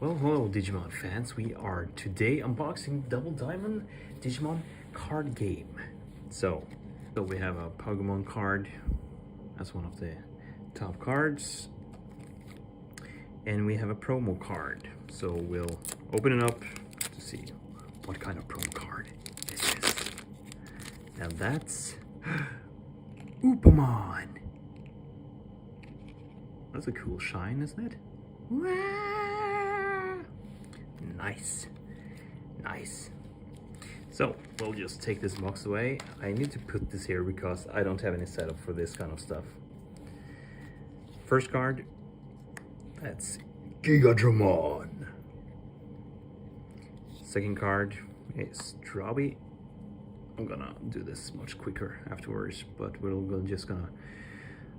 Well, hello Digimon fans, we are today unboxing Double Diamond Digimon card game. So we have a Pokemon card as one of the top cards, and we have a promo card. So we'll open it up to see what kind of promo card this is. And that's Upamon. That's a cool shine, isn't it? Nice. So we'll just take this box away. I need to put this here because I don't have any setup for this kind of stuff. First card, that's Digimon. Second card is Drobby. I'm gonna do this much quicker afterwards, but we're just gonna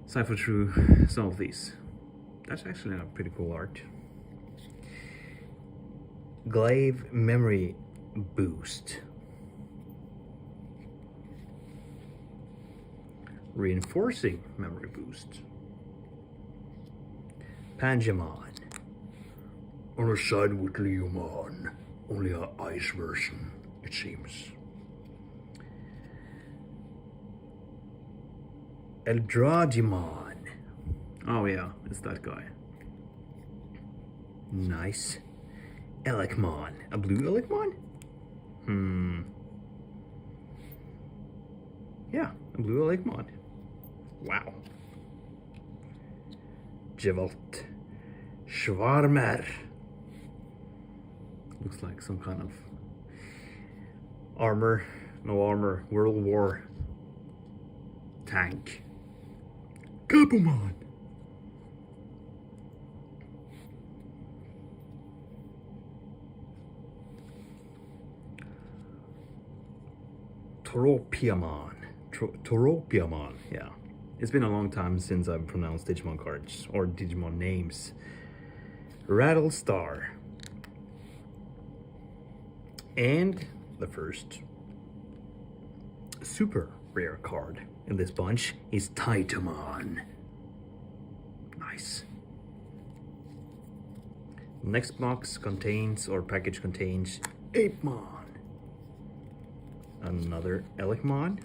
cipher through some of these. That's actually a pretty cool art. Glaive Memory Boost. Reinforcing Memory Boost. Panjamon. On a side with Leomon. Only a ice version, it seems. AODigimon. Oh yeah, it's that guy. Nice. Elecmon. A blue Elecmon? Yeah, a blue Elecmon. Wow. Gewalt. Schwarmer. Looks like some kind of armor. No armor. World War tank. Gabumon. Toropiamon, yeah. It's been a long time since I've pronounced Digimon cards or Digimon names. Rattlestar. And the first super rare card in this bunch is Titamon. Nice. Next box contains, or package contains, Apemon. Another Elecmon.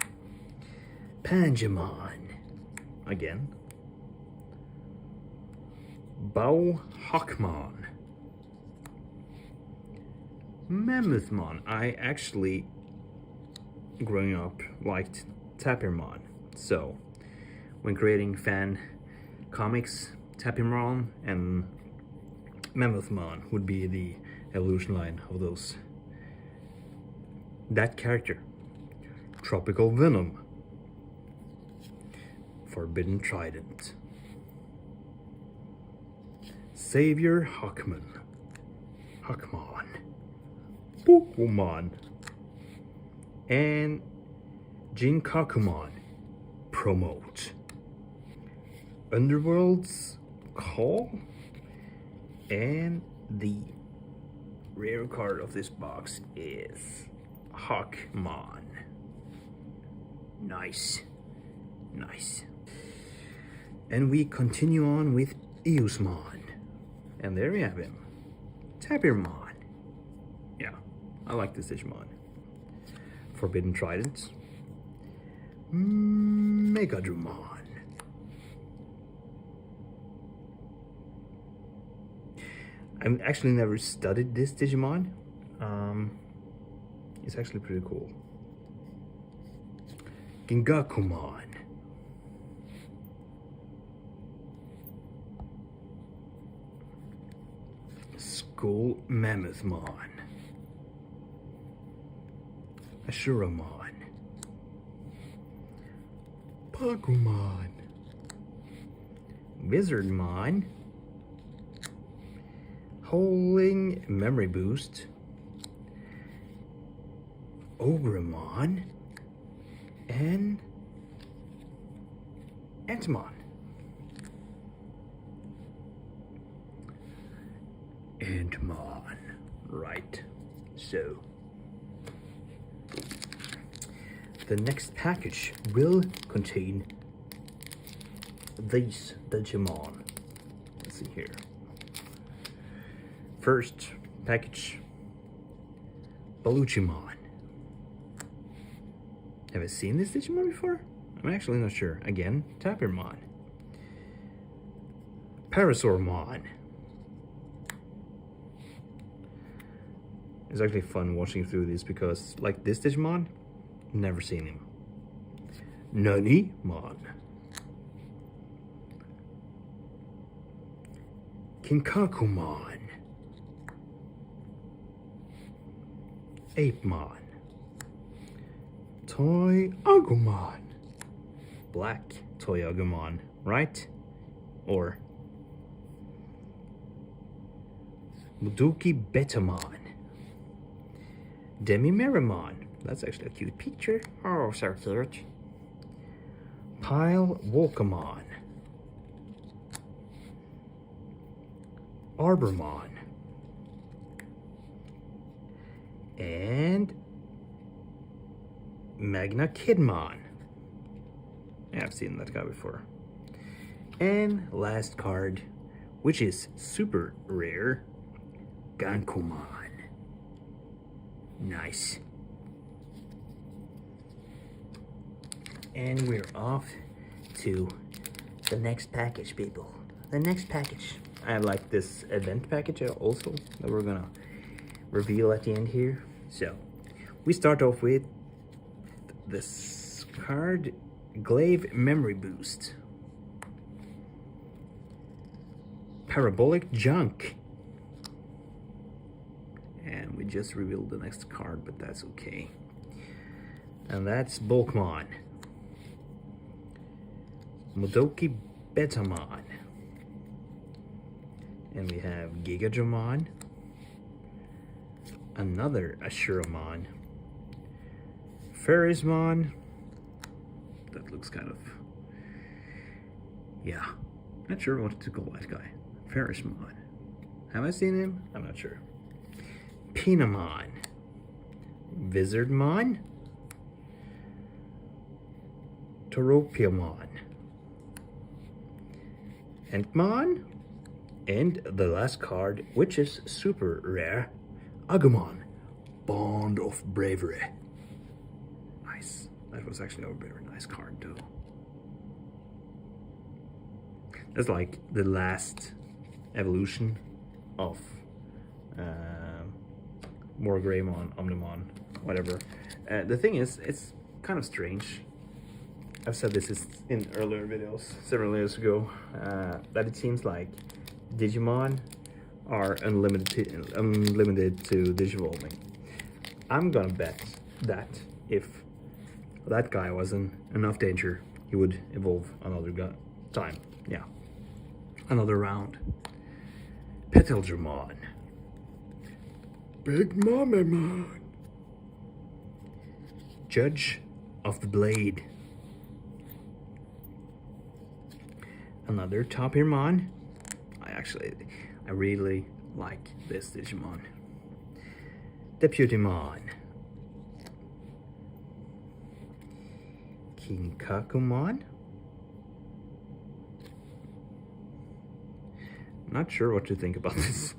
Panjamon. Again. Bauhawkmon. Mammothmon. I actually, growing up, liked Tapirmon. So, when creating fan comics, Tapirmon and Mammothmon would be the evolution line of those. That character. Tropical Venom. Forbidden Trident. Savior Hawkmon. Pokemon. And Jinkakumon. Promote. Underworld's Call. And the rare card of this box is Hawkmon. Nice. And we continue on with Eusmon. And there we have him. Tapirmon. Yeah, I like this Digimon. Forbidden Trident. Megadrumon. I've actually never studied this Digimon. It's actually pretty cool. Gingakumon. Skull Mammothmon. Ashuramon. Pokemon. Wizardmon. Holding Memory Boost. Ogremon. And Antmon. Antmon. Right. So the next package will contain these Digimon. Let's see here. First package, Baluchimon. Have I seen this Digimon before? I'm actually not sure. Again, Tapirmon. Parasaurmon. It's actually fun watching through these because, like this Digimon, never seen him. Nanimon. Kinkakumon. Apemon. Toyagumon. Black Toyagumon, right? Or Muduki Betamon. Demimeramon. That's actually a cute picture. Oh, so cute. Pile Wolkamon. Arbormon. And Magna Kidmon. Yeah, I've seen that guy before. And last card, which is super rare, Gankumon. Nice. And we're off to the next package, people. The next package. I have like this event package also that we're gonna reveal at the end here. So we start off with this card, Glaive Memory Boost. Parabolic Junk. And we just revealed the next card, but that's okay. And that's Bulkmon. Mudoki Betamon. And we have Gigadramon. Another Ashuramon. Ferrismon. That looks kind of... yeah. Not sure what to call that guy. Ferrismon. Have I seen him? I'm not sure. Pinamon. Wizardmon. Toropiamon. Entmon. And the last card, which is super rare, Agumon. Bond of Bravery. Nice. That was actually a very nice card too. That's like the last evolution of Morgreymon, Omnimon, whatever. The thing is, it's kind of strange. I've said this in earlier videos, several years ago, that it seems like Digimon are unlimited to Digivolving. I'm gonna bet that if that guy was in enough danger, he would evolve another time. Yeah, another round. Petalgermon. Big Mamamon. Judge of the Blade. Another Tapirmon. I really like this Digimon. Deputymon. Kinkakumon. Not sure what to think about this.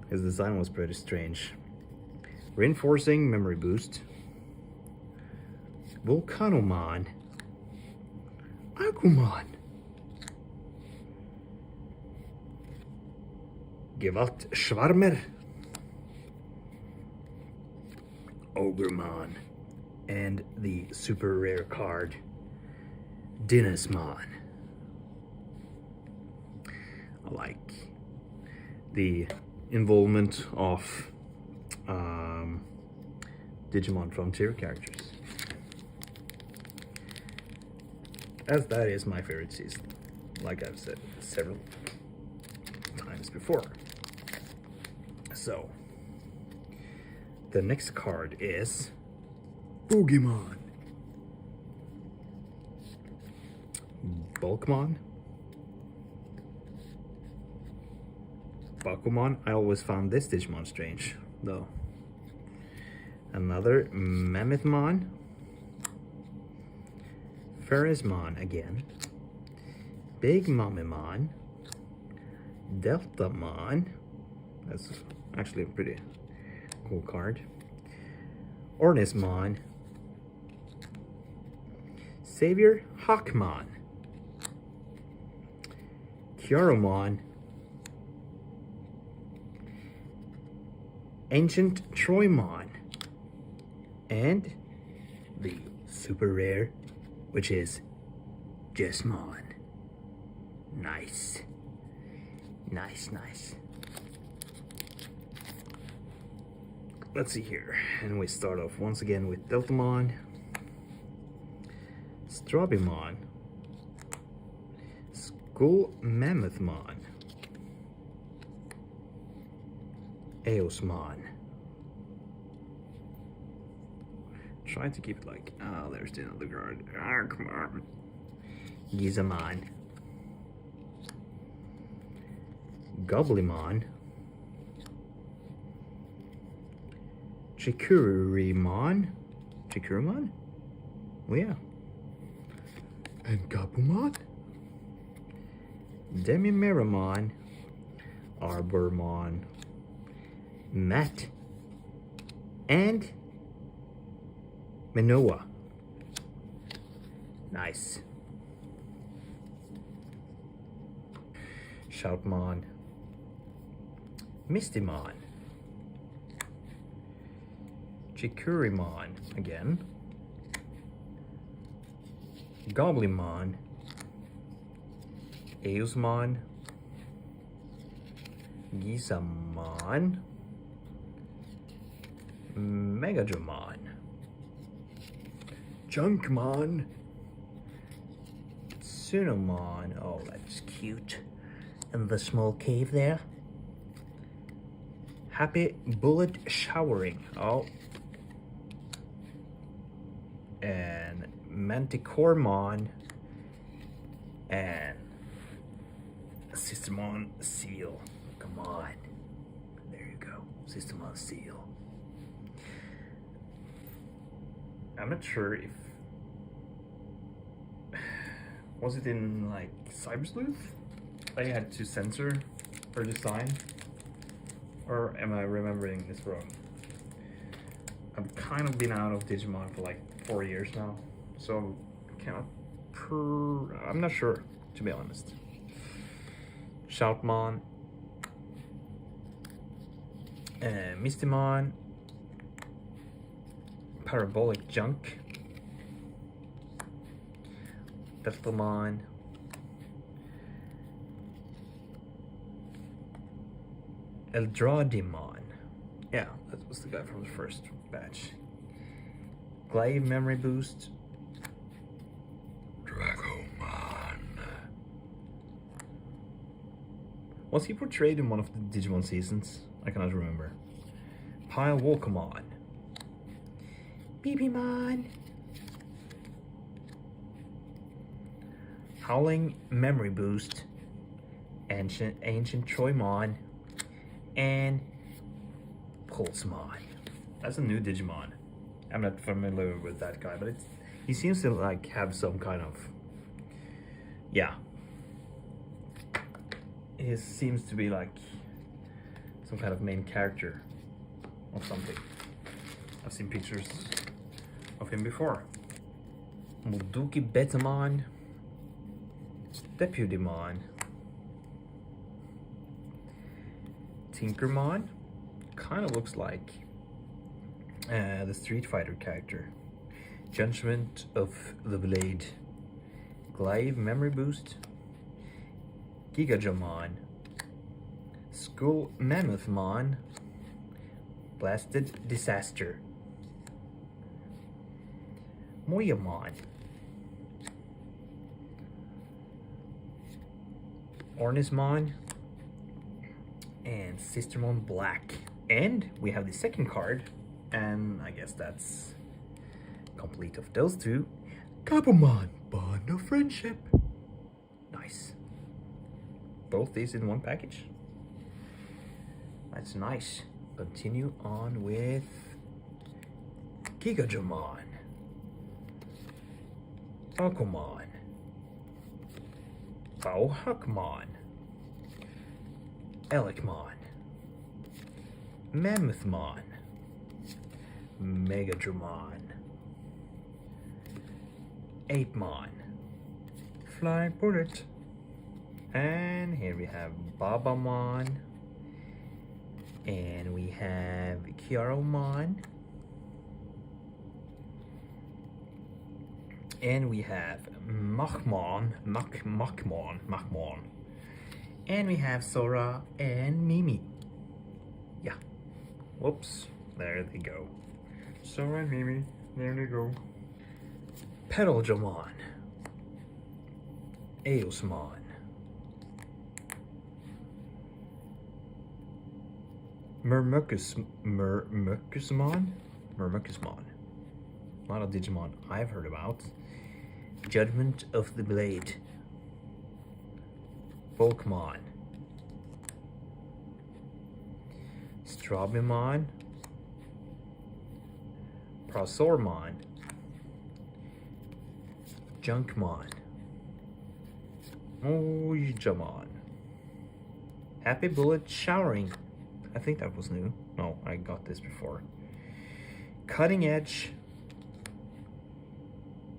His design was pretty strange. Reinforcing Memory Boost. Volcanomon. Agumon. Gewalt Schwarmer. Ogremon. And the super rare card, Dinismon. I like the involvement of Digimon Frontier characters, as that is my favorite season, like I've said several times before. So, the next card is Boogimon. Bulkmon. Bakumon. I always found this Digimon strange, though. Another Mammothmon. Ferrismon again. Big Mamamon. Deltamon. That's actually a pretty cool card. Ornismon. Savior Hawkmon. Kyaromon. Ancient Troymon. And the super rare, which is Jesmon. Nice. Nice, nice. Let's see here. And we start off once again with Deltamon, Strabimon, Skull Mammothmon, Eosmon. Try to keep it like, oh, there's the other card. Ah, come on. Gizamon, Goblimon, Chikurumon. Chikurumon? Oh yeah. And Gabumon? Demimeramon, Arbormon, Matt, and Minoa. Nice. Shoutmon, Mistymon, Chikurimon again, Goblimon, Eosmon, Gizamon, Megadramon, Junkmon, Tsunomon. Oh, that's cute. In the small cave there. Happy Bullet Showering. Oh. And Manticoremon. And Systemon Seal. Come on. There you go. Systemon Seal. I'm not sure if... Was it in like Cyber Sleuth? I had to censor her design, or am I remembering this wrong? I've kind of been out of Digimon for like 4 years now, so I cannot I'm not sure, to be honest. Shoutmon, Mistymon, Parabolic Junk, Deltamon, AODigimon. Yeah, that was the guy from the first batch. Glaive Memory Boost. Dragomon. Was he portrayed in one of the Digimon seasons? I cannot remember. Pile Walkamon. BBmon. Howling Memory Boost. Ancient Troymon. And Pulsemon. That's a new Digimon. I'm not familiar with that guy, but he seems to like have some kind of, yeah. He seems to be like some kind of main character or something. I've seen pictures of him before. Molduki Betamon, Deputymon, Tinkermon, kind of looks like the Street Fighter character. Judgment of the Blade, Glaive Memory Boost, Gigajamon, Skull Mammothmon, Blasted Disaster, Moyamon, Ornismon, and Sistermon Black. And we have the second card, and I guess that's complete of those two. Gabumon, Bond of Friendship. Nice. Both these in one package. That's nice. Continue on with Gigajamon, Falcomon, Fauhawkmon, Elecmon, Mammothmon, Megadramon, Apemon, Fly Bullet, and here we have Babamon, and we have Kiaromon, and we have Machmon, and we have Sora and Mimi. Yeah. Whoops. There they go. Sora and Mimi. There they go. Pedaljamon. Eosmon. Murmucusmon? Murmucusmon. Not a Digimon I've heard about. Judgment of the Blade. Bulkmon. Strabimon. Prosormon. Junkmon. Ojamon. Happy Bullet Showering. I think that was new. No, I got this before. Cutting Edge.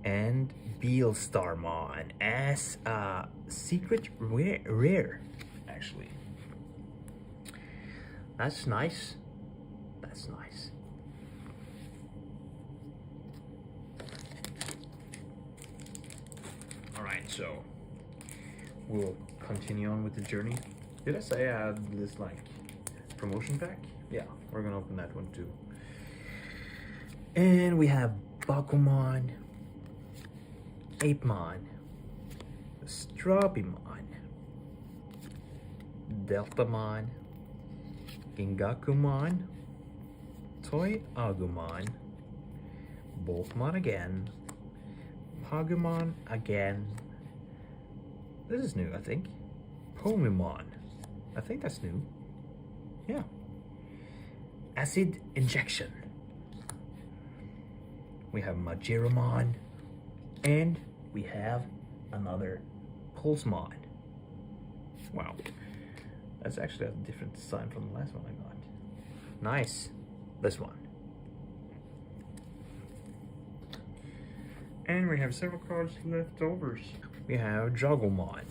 And Beelstarmon as a secret rare, actually. That's nice. That's nice. Alright, so we'll continue on with the journey. Did I say I had this like promotion pack? Yeah, we're gonna open that one too. And we have Bakumon, Apemon, Strabimon, Deltamon, Gingakumon, Toy Agumon, Bulkmon again, Pagumon again. This is new, I think. Pomimon. I think that's new. Yeah. Acid Injection. We have Majiramon, and we have another Pulsemon. Wow. That's actually a different design from the last one I got. Nice. This one. And we have several cards left over. We have Jugglemon.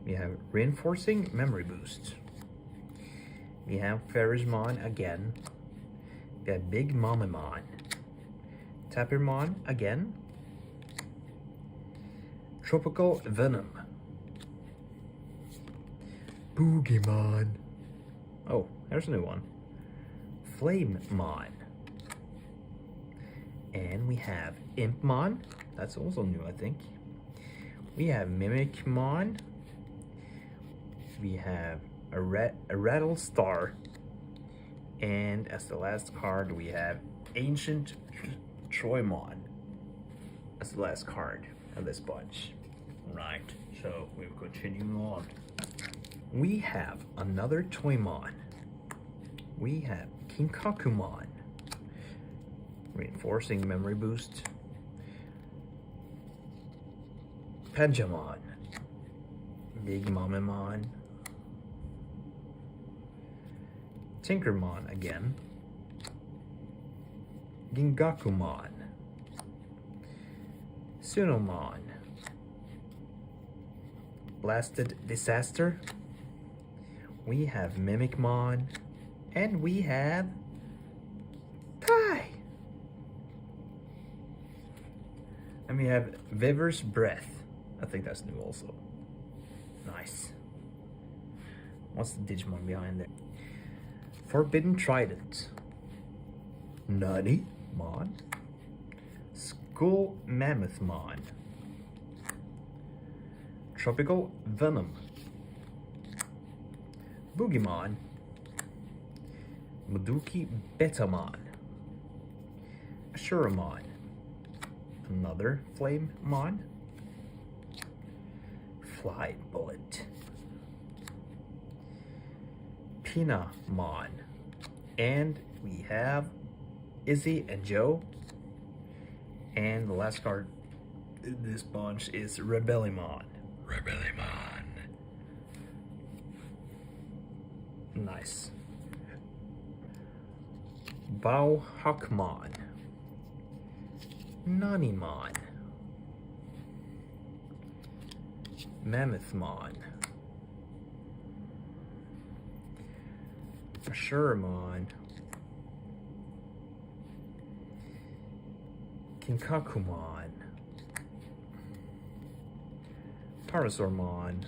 We have Reinforcing Memory Boost. We have Ferrismon again. We have Big Mamamon. Tapirmon again. Tropical Venom. Boogimon. Oh, there's a new one. Flamemon. And we have Impmon. That's also new, I think. We have Mimicmon. We have a Rattlestar. And as the last card, we have Ancient Troymon as the last card of this bunch. Right, so we'll continue on. We have another Toymon. We have Kinkakumon. Reinforcing Memory Boost. Panjamon. Big Mamamon. Tinkermon again. Gingakumon. Sunomon. Blasted Disaster. We have Mimicmon. And we have Kai. And we have Viver's Breath. I think that's new also. Nice. What's the Digimon behind there? Forbidden Trident. Nani-mon. Skull Mammothmon. Tropical Venom. Boogimon. Maduki Betamon. Ashuramon. Another Flamemon. Fly Bullet. Pinamon. And we have Izzy and Joe. And the last card in this bunch is Rebellimon. Rebellimon. Nice. Bao Hakmon. Nanimon. Mammothmon. Assuramon. Kinkakumon. Parasaurmon.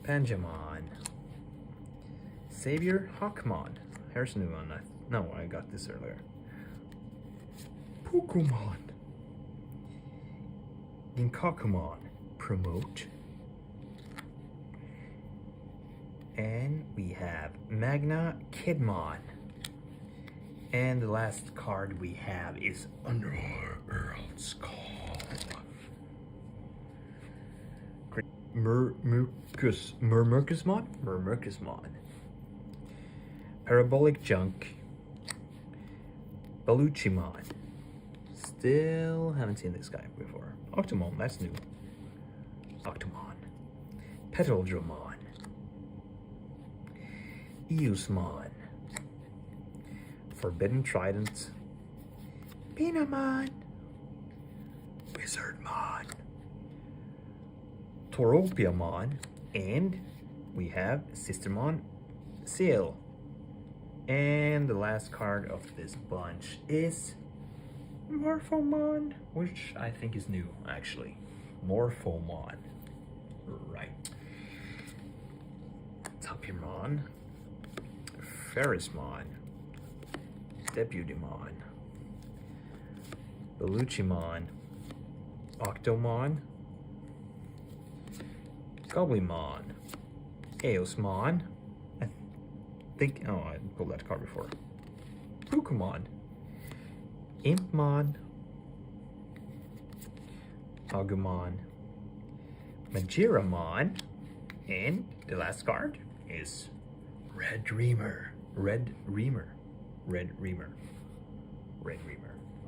Panjamon. Savior Hawkmon. Here's a new one. No, I got this earlier. Pokemon. Ginkakumon. Promote. And we have Magna Kidmon. And the last card we have is Underworld's Call. Murmurkusmon. Parabolic Junk. Baluchimon. Still haven't seen this guy before. Octomon, that's new. Octomon. Petaldramon. Eusmon. Forbidden Trident. Pinamon. Wizardmon. Toropiamon. And we have Sistermon Seal. And the last card of this bunch is Morphomon, which I think is new, actually. Morphomon. Right. Tapimon. Ferrismon. Deputymon. Beluchimon. Octomon. Goblimon. Eosmon. I think, oh, I pulled that card before. Pokemon. Impmon. Agumon. Majiramon. And the last card is Red Reamer.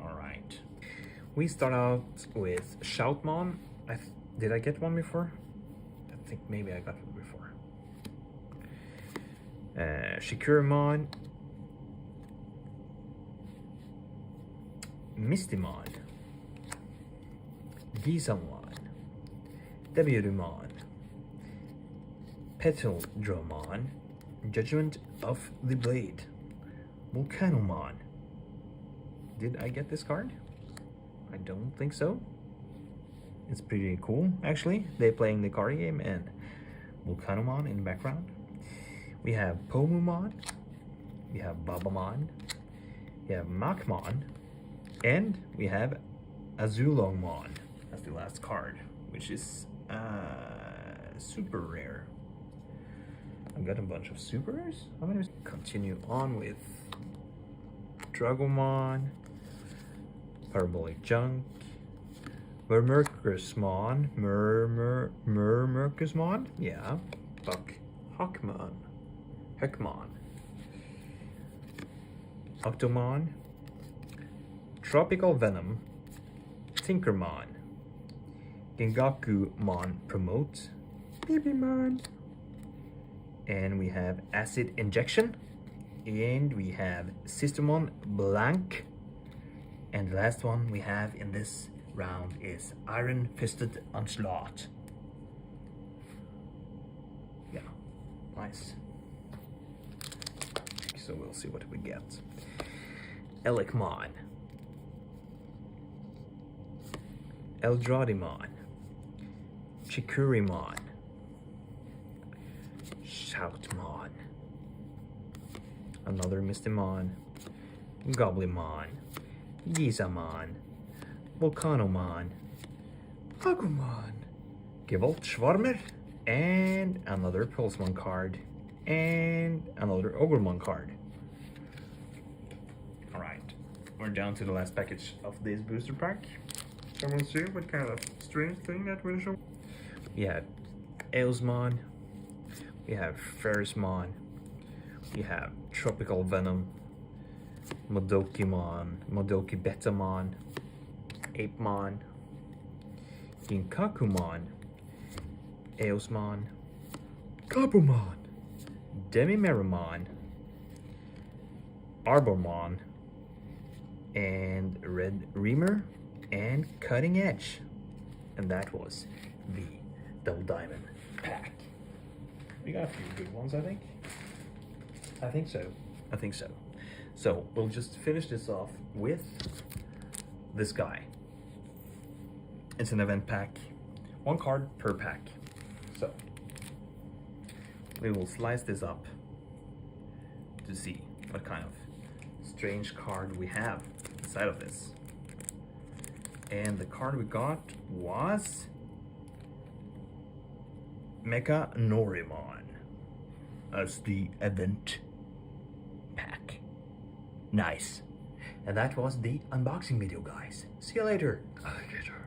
Alright. We start out with Shoutmon. Did I get one before? I think maybe I got it before. Shikuramon. Mistymon. Gizamon. Deputymon. Petaldramon. Judgment of the Blade. Volcanomon. Did I get this card? I don't think so. It's pretty cool, actually. They're playing the card game and Volcanomon in the background. We have Pomumon. We have Babamon. We have Makmon. And we have Azulongmon. That's the last card, which is super rare. I've got a bunch of super rares. I'm gonna continue on with Dragomon, Parabolic Junk, Murmurkusmon, Murmurkusmon, yeah, Hawkmon, Octomon, Tropical Venom, Tinkermon, Gengakumon Promote, Bibimon, and we have Acid Injection, and we have Systemon Blank, and the last one we have in this round is Iron Fisted Onslaught. Yeah, nice. So we'll see what we get. Elikmon, Eldradimon, Chikurimon, Shoutmon, another Mistymon, Goblimon, Gizamon, Volcanomon, Agumon, Gewalt Schwarmer, and another Pulsemon card, and another Ogremon card. Alright, we're down to the last package of this booster pack. So we'll see what kind of strange thing that will show. We have Eosmon, we have Ferrismon, we have Tropical Venom, Modokimon, Modoki Betamon, Apemon, Ginkakumon, Eosmon, Gabumon, Demimeramon, Arbormon, and Red Reamer, and Cutting Edge. And that was the Double Diamond pack. We got a few good ones, I think. I think so. So we'll just finish this off with this guy. It's an event pack, 1 card per pack. So we will slice this up to see what kind of strange card we have inside of this. And the card we got was Mecha Norimon as the event pack. Nice. And that was the unboxing video, guys. See you later, alligator.